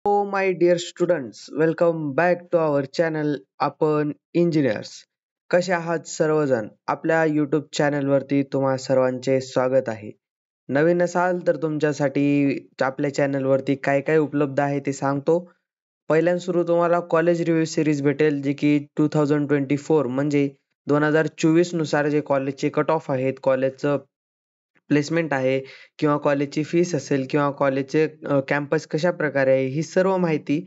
Oh my dear students, welcome back to our channel आपण engineers. कसे आहात सर्वजण? आपल्या YouTube चॅनल वरती तुम्हा सर्वांचे स्वागत आहे. नवीन असाल तर तुमच्यासाठी आपल्या चॅनल वरती काय काय उपलब्ध आहे ते सांगतो. पहिल्यांदा सुरू तुम्हाला कॉलेज रिव्ह्यू सिरीज भेटेल जे की 2024 म्हणजे 2024 नुसार जे कॉलेजचे कट ऑफ आहेत, कॉलेजचं प्लेसमेंट आहे किंवा कॉलेजची फीस असेल किंवा कॉलेजचे कॅम्पस कशा प्रकारे आहे ही सर्व माहिती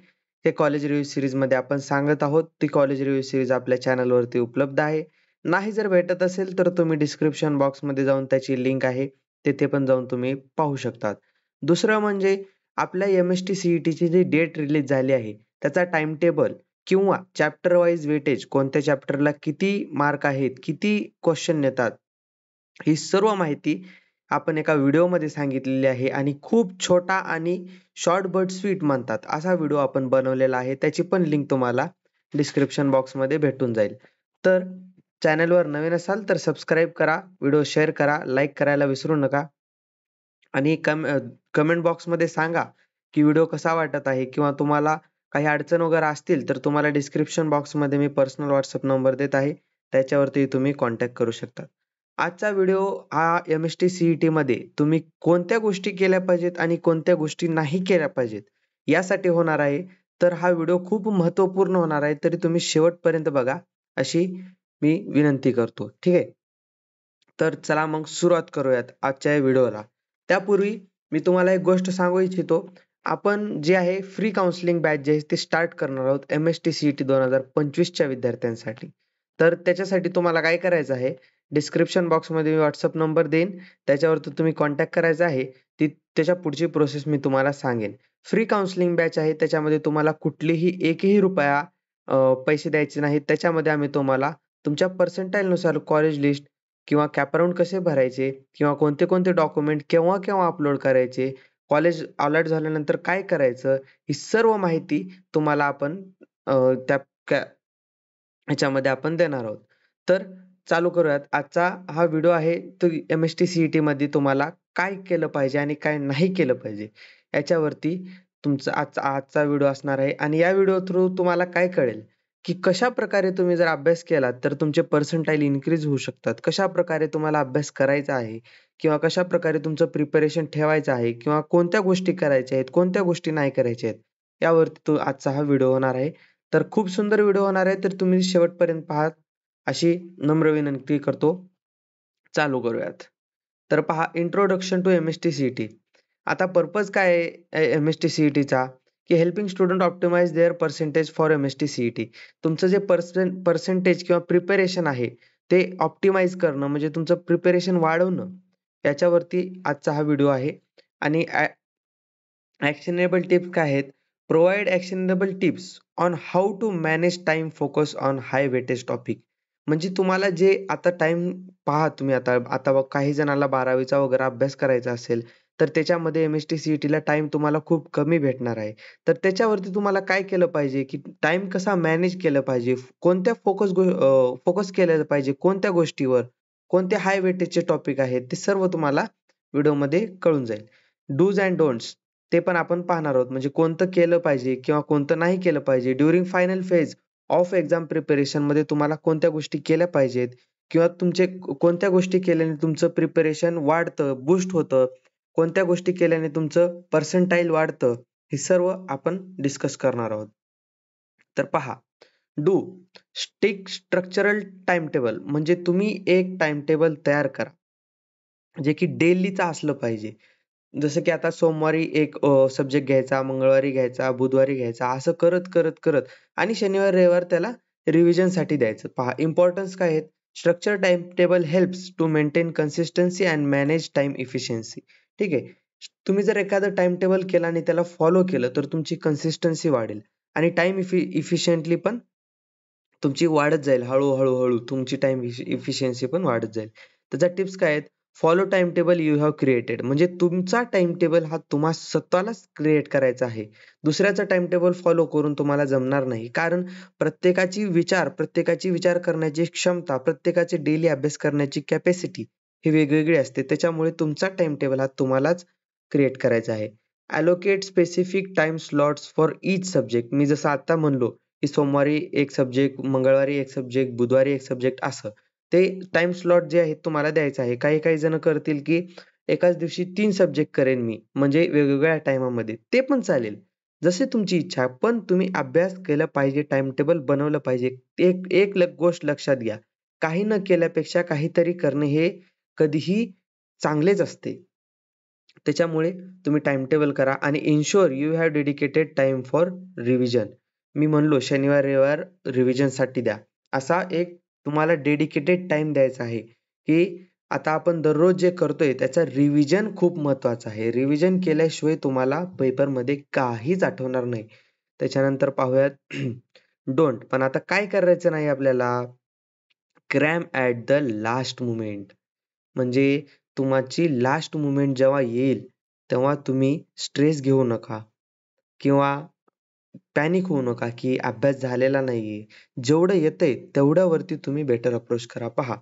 ते कॉलेज रिव्ह्यू सिरीज मध्ये आपण सांगत आहोत. ती कॉलेज रिव्ह्यू सिरीज आपल्या चॅनलवरती उपलब्ध आहे. नाही जर भेटत असेल तर तुम्ही डिस्क्रिप्शन बॉक्समध्ये जाऊन त्याची लिंक आहे तिथे पण जाऊन तुम्ही पाहू शकतात. दुसरं म्हणजे आपल्या MST CET ची जी डेट रिलीज झाली आहे त्याचा टाइम टेबल किंवा चॅप्टर वाईज वेटेज कोणत्या चॅप्टरला किती मार्क आहेत, किती क्वेश्चन येतात, ही सर्व माहिती आपण एका व्हिडिओमध्ये सांगितलेली आहे आणि खूप छोटा आणि शॉर्ट बट स्वीट म्हणतात असा व्हिडिओ आपण बनवलेला आहे. त्याची पण लिंक तुम्हाला डिस्क्रिप्शन बॉक्समध्ये भेटून जाईल. तर चॅनलवर नवीन असाल तर सबस्क्राईब करा, व्हिडिओ शेअर करा, लाईक करायला विसरू नका आणि कमेंट बॉक्समध्ये सांगा की व्हिडिओ कसा वाटत आहे किंवा तुम्हाला काही अडचण वगैरे असतील तर तुम्हाला डिस्क्रिप्शन बॉक्समध्ये मी पर्सनल व्हॉट्सअप नंबर देत आहे. त्याच्यावरती तुम्ही कॉन्टॅक्ट करू शकता. आजचा व्हिडिओ हा MST CET मध्ये तुम्ही कोणत्या गोष्टी केल्या पाहिजेत आणि कोणत्या गोष्टी नाही केल्या पाहिजेत यासाठी होणार आहे. तर हा व्हिडिओ खूप महत्त्वपूर्ण होणार आहे तरी तुम्ही शेवटपर्यंत बघा अशी मी विनंती करतो. ठीक आहे. तर चला मग सुरुवात करूयात आजच्या या व्हिडिओला. त्यापूर्वी मी तुम्हाला एक गोष्ट सांगू इच्छितो. आपण जे आहे फ्री काउन्सिलिंग बॅच जे आहे ते स्टार्ट करणार आहोत MST CET 2025 च्या विद्यार्थ्यांसाठी. तर त्याच्यासाठी तुम्हाला काय करायचं आहे, डिस्क्रिप्शन बॉक्समध्ये मी WhatsApp नंबर देईन. त्याच्यावरती तुम्ही कॉन्टॅक्ट करायचा आहे. त्याच्या पुढची प्रोसेस मी तुम्हाला सांगेन. फ्री काउन्सिलिंग बॅच आहे त्याच्यामध्ये तुम्हाला कुठलीही एकही रुपया पैसे द्यायचे नाहीत. त्याच्यामध्ये आम्ही तुम्हाला तुमच्या पर्सेंटाइलनुसार कॉलेज लिस्ट किंवा कॅपराउंड कसे भरायचे किंवा कोणते कोणते डॉक्युमेंट केव्हा केव्हा अपलोड करायचे, कॉलेज अलॉट झाल्यानंतर काय करायचं, ही सर्व माहिती तुम्हाला आपण त्या ह्याच्यामध्ये आपण देणार आहोत. तर चालू करूयात. आजचा हा व्हिडिओ आहे तो MST CET मध्ये तुम्हाला काय केलं पाहिजे आणि काय नाही केलं पाहिजे याच्यावरती तुमचा आजचा आजचा व्हिडिओ असणार आहे आणि या व्हिडिओ थ्रू तुम्हाला काय कळेल, की कशाप्रकारे तुम्ही जर अभ्यास केलात तर तुमचे पर्सेंटाइल इन्क्रीज होऊ शकतात. कशाप्रकारे तुम्हाला अभ्यास करायचा आहे किंवा कशाप्रकारे तुमचं प्रिपरेशन ठेवायचं आहे किंवा कोणत्या गोष्टी करायच्या आहेत, कोणत्या गोष्टी नाही करायच्या आहेत, यावरती तो आजचा हा व्हिडिओ होणार आहे. तर खूप सुंदर व्हिडिओ होणार आहे तर तुम्ही शेवटपर्यंत पहा अशी नम्र विनंती करतो. चालू करूयात. तर पहा इंट्रोडक्शन टू MST CET. आता पर्पज काय आहे MST CETचा, की helping student optimise their percentage for MST CET. तुमचं जे पर्सेंटेज किंवा प्रिपरेशन आहे ते ऑप्टिमाइज करणं म्हणजे तुमचं प्रिपरेशन वाढवणं याच्यावरती आजचा हा व्हिडिओ आहे. आणि ॲक्शनेबल टिप्स काय आहेत? Provide actionable tips on how to manage time focus on high weightage topic. म्हणजे तुम्हाला जे आता टाईम पहा तुम्ही आता आता बघ काही जणाला 12वीचा वगैरे अभ्यास करायचा असेल, तर त्याच्यामध्ये MST CETला टाईम तुम्हाला खूप कमी भेटणार आहे. तर त्याच्यावरती तुम्हाला काय केलं पाहिजे, की टाईम कसा मॅनेज केलं पाहिजे, कोणत्या फोकस केलं पाहिजे, कोणत्या गोष्टीवर, कोणते हाय वेटेजचे टॉपिक आहेत, ते सर्व तुम्हाला व्हिडिओमध्ये कळून जाईल. डूज अँड डोंट्स ते पण आपण पाहणार आहोत. म्हणजे कोणतं केलं पाहिजे किंवा कोणतं नाही केलं पाहिजे. During final phase of exam प्रिपरेशनमध्ये तुम्हाला कोणत्या गोष्टी केल्या पाहिजेत किंवा तुमचे कोणत्या गोष्टी केल्याने तुमचं प्रिपरेशन वाढतं, बूस्ट होतं, कोणत्या गोष्टी केल्याने तुमचं पर्सेंटाइल वाढतं, हे सर्व आपण डिस्कस करणार आहोत. तर पहा, do stick structural time table म्हणजे तुम्ही एक टाइम टेबल तयार करा, जे की डेलीचा असलं पाहिजे. जसं की आता सोमवारी एक सब्जेक्ट घ्यायचा, मंगळवारी घ्यायचा, बुधवारी घ्यायचा असं करत आणि शनिवार, रविवार त्याला रिव्हिजनसाठी द्यायचं. पहा इम्पोर्टन्स काय आहेत? Structure time table helps to maintain consistency and manage time efficiency. ठीक आहे. तुम्ही जर एखादं टाइम टेबल केलं आणि त्याला फॉलो केलं तर तुमची कन्सिस्टन्सी वाढेल आणि टाईम इफिशियंटली पण तुमची वाढत जाईल. हळू तुमची टाईम इफिशियन्सी पण वाढत जाईल. त्याच्या टिप्स काय आहेत? Follow time table you have created म्हणजे तुमचा टाइम टेबल हा तुम्हा स्वतःलाच क्रिएट करायचा आहे. दुसऱ्याचा टाइम टेबल फॉलो करून तुम्हाला जमणार नाही. कारण प्रत्येकाची विचार करण्याची क्षमता, प्रत्येकाची डेली अभ्यास करण्याची कॅपॅसिटी ही वेगवेगळी असते. त्याच्यामुळे तुमचा टाइम टेबल हा तुम्हालाच क्रिएट करायचा आहे. Allocate specific time slots for each subject. मी जसं आता म्हणलो की सोमवारी एक सब्जेक्ट, मंगळवारी एक सब्जेक्ट, बुधवारी एक सब्जेक्ट, असं ते टाइम स्लॉट जे आहेत तुम्हाला द्यायचं आहे. काही काही जण करतील की एकाच दिवशी 3 सब्जेक्ट करेन मी, म्हणजे वेगवेगळ्या टाईमामध्ये, ते पण चालेल. जशी तुमची इच्छा. पण तुम्ही अभ्यास केला पाहिजे, टाइम टेबल बनवलं पाहिजे. एक एक गोष्ट लक्षात घ्या. काही न केल्यापेक्षा काहीतरी करणे हे कधीही चांगलेच असते. त्याच्यामुळे तुम्ही टाइम टेबल करा आणि ensure you have dedicated time for revision. मी म्हणलो शनिवार, रविवार रिव्हिजनसाठी द्या. असा एक तुम्हाला डेडिकेटेड टाइम द्यायचा आहे, की आता आपण दररोज जे करतोय त्याचं रिव्हिजन खूप महत्त्वाचं आहे. रिव्हिजन केल्याशिवाय तुम्हाला पेपरमध्ये काहीच आठवणार नाही. त्याच्यानंतर पाहूयात डोंट. पण आता काय करायचं नाही आपल्याला? Cram at the last moment. म्हणजे तुमची लास्ट मोमेंट जेव्हा येईल, तेव्हा तुम्ही स्ट्रेस घेऊ नका किंवा पॅनिक होऊ नका, की अभ्यास झालेला नाहीये. जेवढं येतंय तेवढ्यावरती तुम्ही बेटर अप्रोच करा. पहा,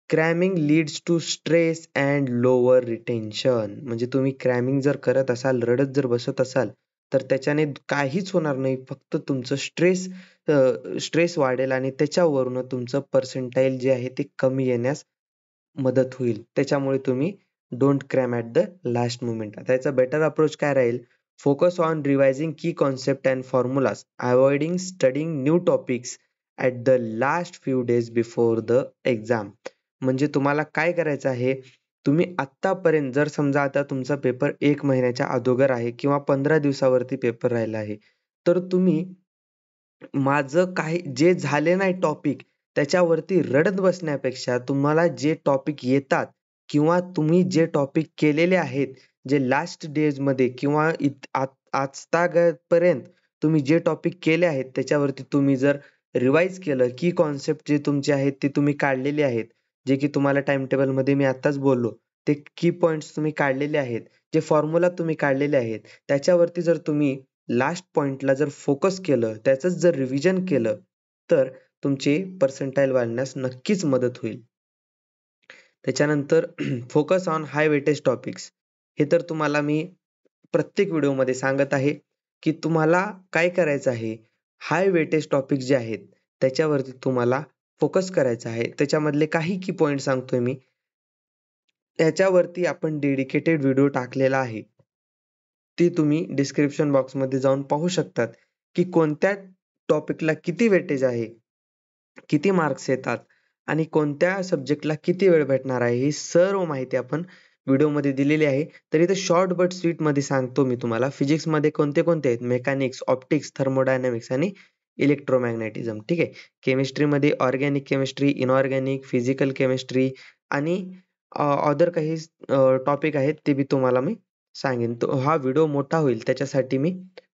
cramming leads to stress and lower retention. म्हणजे तुम्ही क्रॅमिंग जर करत असाल, रडत जर बसत असाल, तर त्याच्याने काहीच होणार नाही. फक्त तुमचं स्ट्रेस वाढेल आणि त्याच्यावरून तुमचं पर्सेंटाईल जे आहे ते कमी येण्यास मदत होईल. त्याच्यामुळे तुम्ही don't cram at the last moment. आता याचा बेटर अप्रोच काय राहील? Focus on revising key concept and formulas, avoiding studying new topics at the last few days before the exam. म्हणजे तुम्हाला काय करायचं आहे? तुम्ही आत्तापर्यंत जर समजा आता तुमचा पेपर 1 महिन्याच्या अगोदर आहे किंवा 15 दिवसावरती पेपर राहिला आहे, तर तुम्ही माझं काही जे झाले नाही टॉपिक, त्याच्यावरती रडत बसण्यापेक्षा तुम्हाला जे टॉपिक येतात किंवा तुम्ही जे टॉपिक केलेले आहेत, जे लास्ट डेजमध्ये किंवा आजतागतपर्यंत तुम्ही जे टॉपिक केले आहेत, त्याच्यावरती तुम्ही जर रिवाईज केलं, की कॉन्सेप्ट जे तुमचे आहेत ते तुम्ही काढलेले आहेत. जे की तुम्हाला टाईम टेबलमध्ये मी आत्ताच बोललो. ते की पॉइंट्स तुम्ही काढलेले आहेत. जे फॉर्म्युला तुम्ही काढलेले आहेत. त्याच्यावरती जर तुम्ही लास्ट पॉइंटला जर फोकस केलं, त्याचंच जर रिव्हिजन केलं, तर तुमचे पर्सेंटाईल वाढण्यास नक्कीच मदत होईल. त्याच्यानंतर focus on high weightage topics. हे तर तुम्हाला मी प्रत्येक व्हिडिओमध्ये सांगत आहे, की तुम्हाला काय करायचं आहे, हाय वेटेज टॉपिक जे आहेत, त्याच्यावरती तुम्हाला फोकस करायचा आहे. त्याच्यामधले काही की पॉइंट सांगतोय मी. त्याच्यावरती आपण डेडिकेटेड व्हिडिओ टाकलेला आहे. ती तुम्ही डिस्क्रिप्शन बॉक्समध्ये जाऊन पाहू शकतात, की कोणत्या टॉपिकला किती वेटेज आहे, किती मार्क्स येतात आणि कोणत्या सब्जेक्टला किती वेळ भेटणार आहे, ही सर्व माहिती आपण व्हिडिओमध्ये दिलेली आहे. तर इथे शॉर्ट बट स्वीटमध्ये सांगतो मी तुम्हाला. फिजिक्समध्ये कोणते-कोणते आहेत? मेकॅनिक्स, ऑप्टिक्स, थर्मोडायनामिक्स आणि इलेक्ट्रोमॅग्नेटिझम. ठीक आहे. केमिस्ट्रीमध्ये organic chemistry, inorganic, physical chemistry आणि अदर काही टॉपिक आहेत ते मी तुम्हाला सांगेन. तो हा व्हिडिओ मोठा होईल त्याच्यासाठी मी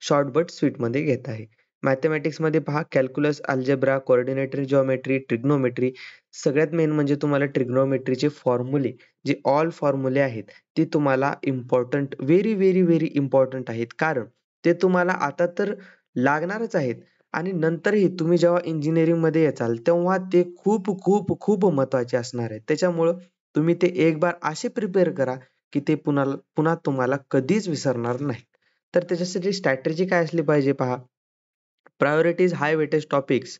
शॉर्ट बट स्वीटमध्ये घेत आहे. मॅथेमॅटिक्समध्ये पहा, कॅल्क्युलस, अल्जेब्रा, कोऑर्डिनेटरी जिओमेट्री, ट्रिग्नोमेट्री. सगळ्यात मेन म्हणजे तुम्हाला ट्रिग्नोमेट्रीचे फॉर्म्युले, जे ऑल फॉर्म्युले आहेत, ते तुम्हाला important, very, very, very important आहेत. कारण ते तुम्हाला आता तर लागणारच आहेत आणि नंतरही तुम्ही जेव्हा इंजिनिअरिंगमध्ये याचाल, तेव्हा ते खूप, खूप, खूप महत्त्वाचे असणार आहेत. त्याच्यामुळं तुम्ही ते एक बार असे प्रिपेअर करा, की ते पुन्हा तुम्हाला कधीच विसरणार नाही. तर त्याच्यासाठी स्ट्रॅटेजी काय असली पाहिजे पहा. Priorities high weightage topics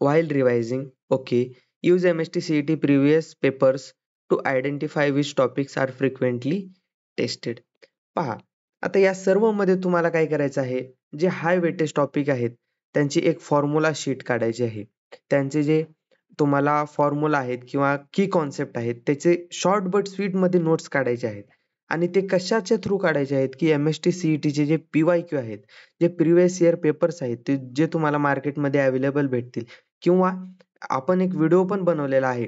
while revising. Okay. Use MST CET previous papers to identify which topics are frequently tested. पहा, आता या सर्वमध्ये तुम्हाला काय करायचं आहे, जे हाय वेटेज टॉपिक आहेत, त्यांची एक फॉर्म्युला शीट काढायची आहे. त्यांचे जे तुम्हाला फॉर्म्युला आहेत किंवा की कॉन्सेप्ट आहेत, त्याचे शॉर्ट बट स्वीटमध्ये नोट्स काढायचे आहेत. आणि ते कशाच्या थ्रू काढायचे आहेत, की MST CETचे जे PYQ आहेत, जे प्रिव्हियस इयर पेपर्स आहेत, ते जे तुम्हाला मार्केटमध्ये अवेलेबल भेटतील किंवा आपण एक व्हिडिओ पण बनवलेला आहे.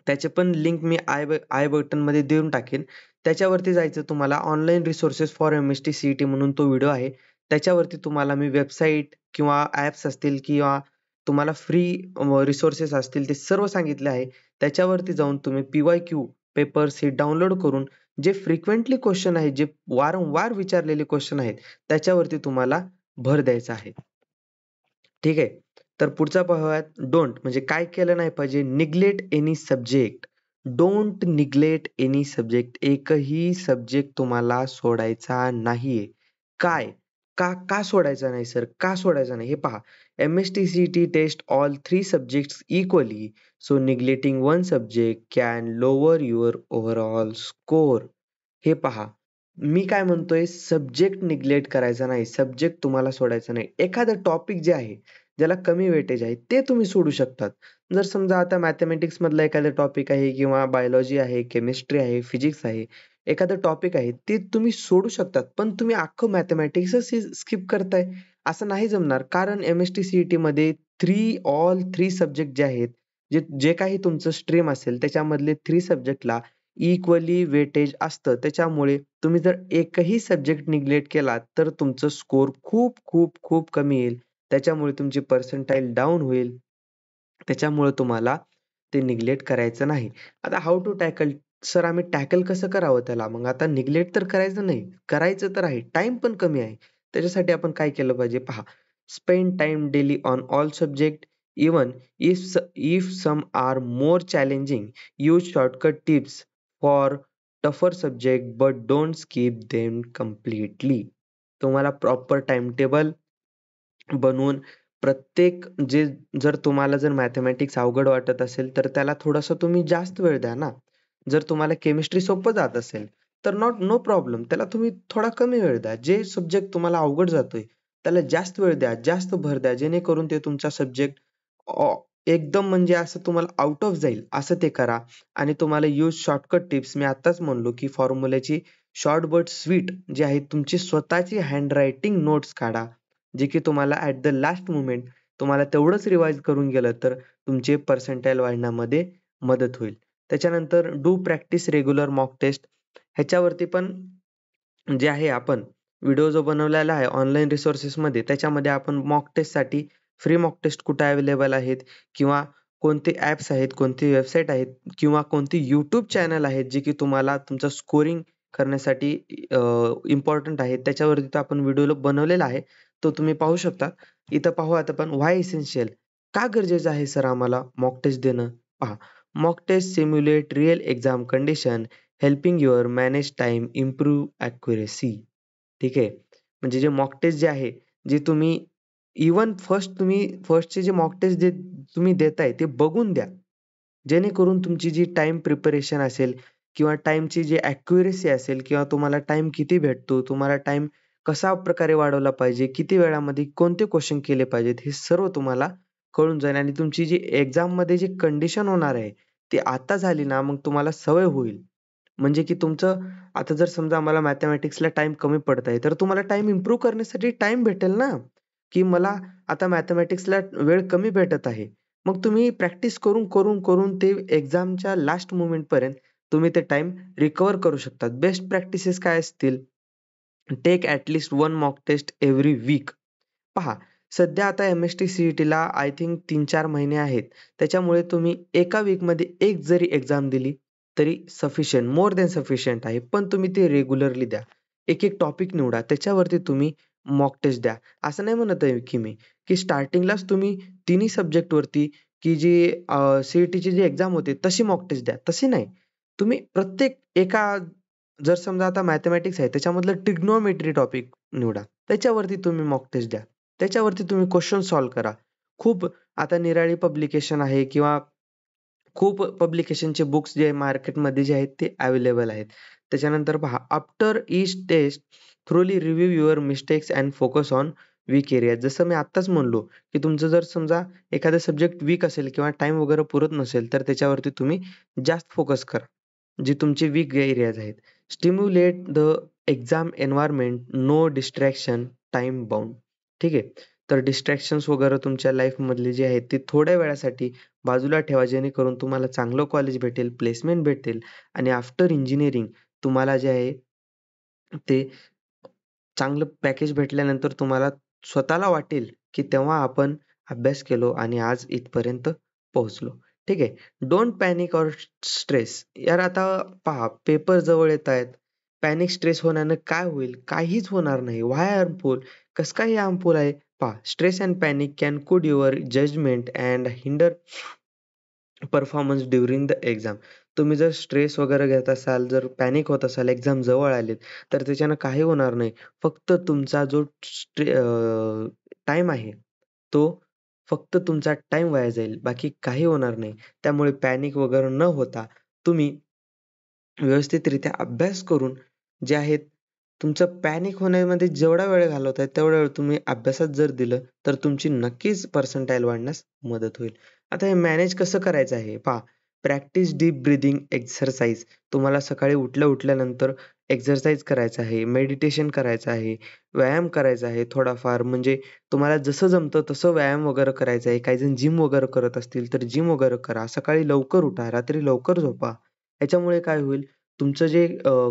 त्याचे पण लिंक मी आय बटनमध्ये देऊन टाकेन. त्याच्यावरती जायचं तुम्हाला. Online resources for MST CET म्हणून तो व्हिडिओ आहे. त्याच्यावरती तुम्हाला मी वेबसाईट किंवा ॲप्स असतील किंवा तुम्हाला फ्री रिसोर्सेस असतील ते सर्व सांगितले आहे. त्याच्यावरती जाऊन तुम्ही PYQ पेपर्स हे डाउनलोड करून जे फ्रिक्वेंटली क्वेश्चन आहेत, जे वारंवार विचारलेले क्वेश्चन आहेत, त्याच्यावरती तुम्हाला भर द्यायचा आहे. ठीक आहे. तर पुढचा पाहूयात डोंट. म्हणजे काय केलं नाही पाहिजे. Neglect any subject. Don't neglect any subject. एकही सब्जेक्ट तुम्हाला सोडायचा नाहीये. काय? का सोडायचा नाही सर? का सोडायचा नाही? हे पहा, MST test all 3 subjects equally. So neglecting one subject can lower your overall score. हे पहा, मी काय म्हणतोय, सब्जेक्ट निग्लेक्ट करायचा नाही, सब्जेक्ट तुम्हाला सोडायचा नाही. एखादं टॉपिक जे आहे, ज्याला कमी वेटेज आहे, ते तुम्ही सोडू शकतात. जर समजा आता मॅथेमॅटिक्स मधला एखादा टॉपिक आहे किंवा बायोलॉजी आहे, केमिस्ट्री आहे, फिजिक्स आहे, एखादं टॉपिक आहे, ते तुम्ही सोडू शकतात. पण तुम्ही अख्खं मॅथेमॅटिक्सच स्किप करताय, असं नाही जमणार. कारण MST मध्ये ऑल 3 सब्जेक्ट जे आहेत, जे जे काही तुमचं स्ट्रीम असेल, त्याच्यामधले 3 सब्जेक्टला इक्वली वेटेज असतं. त्याच्यामुळे तुम्ही जर एकही सब्जेक्ट निग्लेक्ट केला, तर तुमचं स्कोर खूप, खूप, खूप कमी येईल. त्याच्यामुळे तुमची पर्सेंटाईल डाउन होईल. त्याच्यामुळे तुम्हाला ते निग्लेक्ट करायचं नाही. आता हाऊ टू टॅकल, सर आम्ही टॅकल कसं करावं त्याला? मग आता निग्लेक्ट तर करायचं नाही. करायचं तर आहे. टाईम पण कमी आहे. त्याच्यासाठी आपण काय केलं पाहिजे? पहा, spend time daily on all subject. Even if some are more challenging, use shortcut tips for tougher subject but don't skip them completely. तुम्हाला प्रॉपर टाइम टेबल बनवून प्रत्येक जे, जर तुम्हाला जर मॅथेमॅटिक्स अवघड वाटत असेल, तर त्याला थोडासा तुम्ही जास्त वेळ द्या ना. जर तुम्हाला केमिस्ट्री सोपं जात असेल, तर नो प्रॉब्लेम. त्याला तुम्ही थोडा कमी वेळ द्या. जे सब्जेक्ट तुम्हाला अवघड जातोय, त्याला जास्त वेळ द्या, जास्त भर द्या. जेणेकरून ते तुमचा सब्जेक्ट एकदम म्हणजे असं तुम्हाला आउट ऑफ जाईल, असं ते करा. आणि तुम्हाला यूज शॉर्टकट टिप्स, मी आत्ताच म्हणलो, की फॉर्म्युल्याची शॉर्ट बट स्वीट जी आहे, तुमची स्वतःची हँडरायटिंग नोट्स काढा. जे की तुम्हाला ॲट द लास्ट मोमेंट तुम्हाला तेवढंच रिवाईज करून गेलं, तर तुमचे पर्सेंटाईल वाढण्यामध्ये मदत होईल. त्याच्यानंतर do practice regular mock test. ह्याच्यावरती पण जे आहे, आपण व्हिडिओ जो बनवलेला आहे ऑनलाईन रिसोर्सेसमध्ये, त्याच्यामध्ये आपण मॉक टेस्टसाठी फ्री मॉक टेस्ट कुठे अवेलेबल आहेत, किंवा कोणते ॲप्स आहेत, कोणती वेबसाईट आहेत, किंवा कोणती यूट्यूब चॅनल आहेत, जे की तुम्हाला तुमचं स्कोरिंग करण्यासाठी इम्पॉर्टंट आहे. त्याच्यावरती तो आपण व्हिडिओ बनवलेला आहे. तो तुम्ही पाहू शकता. इथं पाहू आता आपण, व्हाय इसेन्शियल, का गरजेचं आहे सर आम्हाला मॉक टेस्ट देणं? पहा, mock test simulate real exam condition, helping your manage time, improve accuracy. ठीक आहे. म्हणजे जे मॉक टेस्ट जे आहे, जे तुम्ही इव्हन फर्स्टचे जे मॉक टेस्ट जे तुम्ही देताय, ते बघून द्या. जेणेकरून तुमची जी टाईम प्रिपरेशन असेल, किंवा टाईमची जी ॲक्युरेसी असेल, किंवा तुम्हाला टाईम किती भेटतो, तुम्हाला टाईम कशा प्रकारे वाढवला पाहिजे, किती वेळामध्ये कोणते क्वेश्चन केले पाहिजेत, हे सर्व तुम्हाला कळून जाईल. आणि तुमची जी एक्झाममध्ये जी कंडिशन होणार आहे, ती आता झाली ना, मग तुम्हाला सवय होईल. म्हणजे की तुमचं, आता जर समजा मला मॅथेमॅटिक्सला टाईम कमी पडत आहे, तर तुम्हाला टाईम इम्प्रूव्ह करण्यासाठी टाईम भेटेल ना, की मला आता मॅथेमॅटिक्सला वेळ कमी भेटत आहे. मग तुम्ही प्रॅक्टिस करून, करून, करून ते एक्झामच्या लास्ट मोमेंटपर्यंत तुम्ही ते टाईम रिकव्हर करू शकतात. बेस्ट प्रॅक्टिसेस काय असतील? Take at least 1 mock test every week. पहा, सध्या आता MST-CETला आय थिंक 3-4 महिने आहेत. त्याच्यामुळे तुम्ही एका वीकमध्ये एक जरी एक्झाम दिली, तरी सफिशियंट, मोर दॅन सफिशियंट आहे. पण तुम्ही ते रेग्युलरली द्या. एक-एक टॉपिक निवडा. त्याच्यावरती तुम्ही मॉक टेस्ट द्या. असं नाही म्हणत आहे की मी, की स्टार्टिंगलाच तुम्ही तिन्ही सब्जेक्टवरती, की जी CETची जी एक्झाम होते, तशी मॉक टेस्ट द्या. तशी नाही. तुम्ही प्रत्येक एका, जर समजा आता मॅथेमॅटिक्स आहे, त्याच्यामधलं ट्रिग्नोमेट्री टॉपिक निवडा. त्याच्यावरती तुम्ही मॉक टेस्ट द्या. त्याच्यावरती तुम्ही क्वेशन सॉल्व्ह करा. खूप आता निराळी पब्लिकेशन आहे, किंवा खूप पब्लिकेशनचे बुक्स जे मार्केटमध्ये जे आहेत, ते अवेलेबल आहेत. त्याच्यानंतर पहा, after each test thoroughly review your mistakes and focus on weak area. जसं मी आत्ताच म्हणलो, की तुमचं जर समजा एखादा सब्जेक्ट वीक असेल, किंवा टाईम वगैरे पुरत नसेल, तर त्याच्यावरती तुम्ही जास्त फोकस करा. जे तुमचे वीक एरियाज आहेत. Stimulate the exam environment, no distraction, time bound. ठीक आहे. तर डिस्ट्रॅक्शन्स वगैरे तुमच्या लाईफमधले जे आहेत, ते थोड्या वेळासाठी बाजूला ठेवा. जेणेकरून तुम्हाला चांगलं कॉलेज भेटेल, प्लेसमेंट भेटेल, आणि आफ्टर इंजिनिअरिंग तुम्हाला जे आहे, ते चांगलं पॅकेज भेटल्यानंतर तुम्हाला स्वतःला वाटेल, की तेव्हा आपण अभ्यास केलो आणि आज इथपर्यंत पोहोचलो. ठीक आहे. Don't panic or stress. यार आता पहा, पेपर जवळ येत आहेत. पॅनिक स्ट्रेस होण्यानं काय होईल? काहीच होणार नाही. Why harmful? कसं काय हार्मफुल आहे? पहा, stress and panic can cloud your judgement and hinder performance during the exam. तुम्ही जर स्ट्रेस वगैरे घेत असाल, जर पॅनिक होत असाल, एक्झाम जवळ आलीत, तर त्याच्यानं काही होणार नाही. फक्त तुमचा जो टाईम आहे, तो फक्त तुमचा टाईम वाया जाईल. बाकी काही होणार नाही. त्यामुळे पॅनिक वगैरे न होता तुम्ही व्यवस्थितरित्या अभ्यास करून जे आहेत तुमचं पॅनिक होण्यामध्ये जेवढा वेळ घालवताय तेवढा वेळ तुम्ही अभ्यासात जर दिलं, तर तुमची नक्कीच पर्सेंटाईल वाढण्यास मदत होईल. आता हे मॅनेज कसं करायचं आहे पहा. Practice deep breathing exercise. तुम्हाला सकाळी उठल्यानंतर एक्सरसाइज करायचा आहे, मेडिटेशन करायचं आहे, व्यायाम करायचा आहे थोडाफार म्हणजे तुम्हाला जसं जमतं तसं व्यायाम वगैरे करायचा आहे. काही जण जिम वगैरे करत असतील तर जिम वगैरे करा. सकाळी लवकर उठा, रात्री लवकर झोपा. याच्यामुळे काय होईल तुमचं जे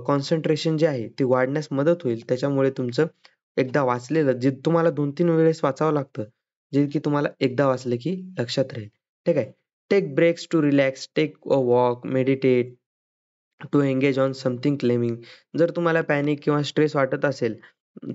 कॉन्सन्ट्रेशन जे आहे ते वाढण्यास मदत होईल. त्याच्यामुळे तुमचं एकदा वाचलेलं जे तुम्हाला 2-3 वेळेस वाचावं लागतं, जे की तुम्हाला एकदा वाचलं की लक्षात राहील. ठीक आहे. Take breaks to relax, take a walk, meditate, to engage on something calming. जर तुम्हाला पॅनिक किंवा स्ट्रेस वाटत असेल,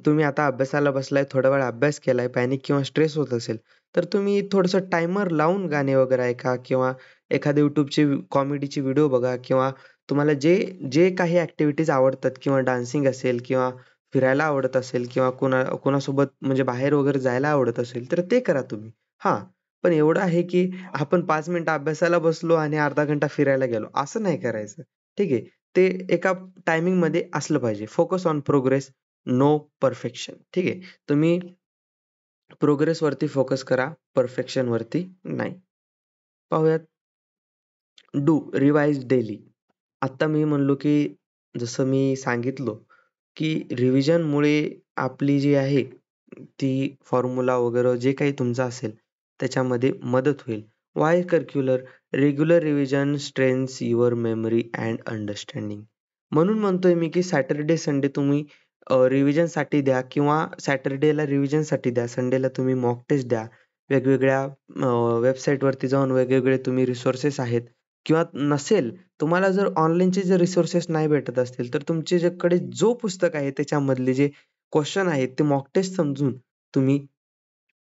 तुम्ही आता अभ्यासाला बसलाय, थोडा वेळ अभ्यास केलाय, पॅनिक किंवा स्ट्रेस होत असेल, तर तुम्ही थोडंसं टायमर लावून गाणे वगैरे ऐका किंवा एखाद्या YouTubeची कॉमेडीची व्हिडिओ बघा किंवा तुम्हाला जे जे काही ॲक्टिव्हिटीज आवडतात किंवा डान्सिंग असेल किंवा फिरायला आवडत असेल किंवा कोणासोबत म्हणजे बाहेर वगैरे जायला आवडत असेल, तर ते करा तुम्ही. हां, पण एवढं आहे की आपण 5 मिनिटं अभ्यासाला बसलो आणि अर्धा घंटा फिरायला गेलो, असं नाही करायचं. ठीक आहे. ते एका टायमिंगमध्ये असलं पाहिजे. Focus on progress, no perfection. ठीक आहे. तुम्ही प्रोग्रेसवरती फोकस करा, परफेक्शनवरती नाही. पाहूयात डू रिवाइज डेली. आत्ता मी म्हणलो, की जसं मी सांगितलं, की रिव्हिजनमुळे आपली जी आहे, ती फॉर्म्युला वगैरे जे काही तुमचं असेल, त्याच्यामध्ये मदत होईल. Why circular? Regular revision strengthens your memory and understanding. म्हणून म्हणतोय मी, की सॅटर्डे, संडे तुम्ही रिव्हिजनसाठी द्या किंवा सॅटर्डेला रिव्हिजनसाठी द्या. संडेला तुम्ही मॉक टेस्ट द्या. वेगवेगळ्या वेबसाईटवरती जाऊन वेगवेगळे तुम्ही रिसोर्सेस आहेत किंवा नसेल तुम्हाला जर ऑनलाईनचे जर रिसोर्सेस नाही भेटत असतील, तर तुमच्याकडे जो पुस्तक आहे त्याच्यामधले जे क्वेशन आहेत ते मॉक टेस्ट समजून तुम्ही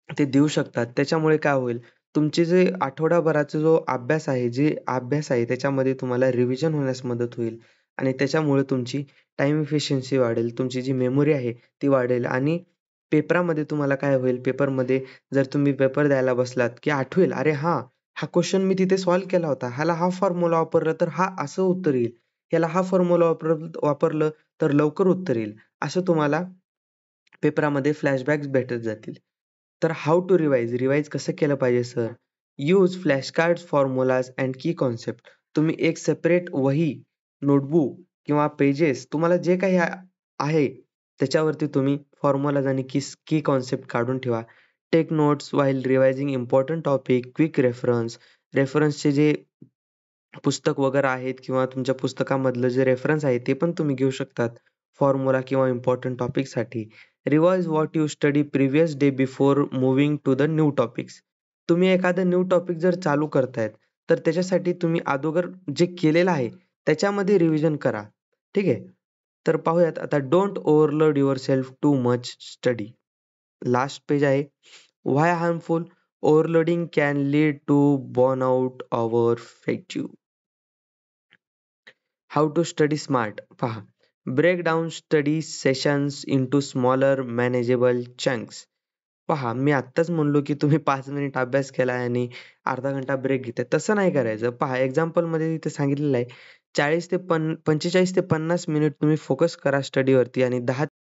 ते देऊ शकतात. त्याच्यामुळे काय होईल, तुमचे जे आठवडाभराचा जो अभ्यास आहे त्याच्यामध्ये तुम्हाला रिव्हिजन होण्यास मदत होईल आणि त्याच्यामुळे तुमची टाईम एफिशियन्सी वाढेल. तुमची जी मेमरी आहे ती वाढेल आणि पेपरामध्ये तुम्हाला काय होईल, पेपरमध्ये जर तुम्ही पेपर द्यायला बसलात, की आठवेल, "अरे हां, हा क्वेशन मी तिथे सॉल्व्ह केला होता. ह्याला हा फॉर्म्युला वापरला तर हा असं उत्तर येईल. ह्याला हा फॉर्म्युला वापरलं तर लवकर उत्तर येईल." असं तुम्हाला पेपरामध्ये फ्लॅशबॅक्स भेटत जातील. तर हाऊ टू रिवाईज कसं केलं पाहिजे sir? Use flash cards, formulas and की कॉन्सेप्ट. तुम्ही एक सेपरेट वही, नोटबुक किंवा पेजेस तुम्हाला जे काही आहे त्याच्यावरती तुम्ही फॉर्म्युलाज आणि की कॉन्सेप्ट काढून ठेवा. Take notes while revising important topic, quick रेफरन्सचे जे पुस्तक वगैरे आहेत किंवा तुमच्या पुस्तकामधलं जे रेफरन्स आहे ते पण तुम्ही घेऊ शकतात. फॉर्म्युला किंवा इम्पोर्टंट टॉपिकसाठी. Revise what you study previous day before moving to the new topics. तुम्ही एखादं न्यू टॉपिक जर चालू करतायत, तर त्याच्यासाठी तुम्ही अगोदर जे केलेलं आहे त्याच्यामध्ये रिव्हिजन करा. ठीक आहे. तर पाहूयात आता don't overload yourself too much study. Last page आहे. Why harmful? Overloading can lead to burnout or fatigue. How to study smart पहा. Break down study sessions into smaller manageable chunks. पहा, मी आत्ताच म्हणलो की तुम्ही 5 मिनिट अभ्यास केलाय आणि अर्धा घंटा ब्रेक घेताय. तसं नाही करायचं. पहा एक्झाम्पलमध्ये इथे सांगितलेलं आहे 45 ते 50 मिनिट तुम्ही फोकस करा स्टडीवरती आणि 10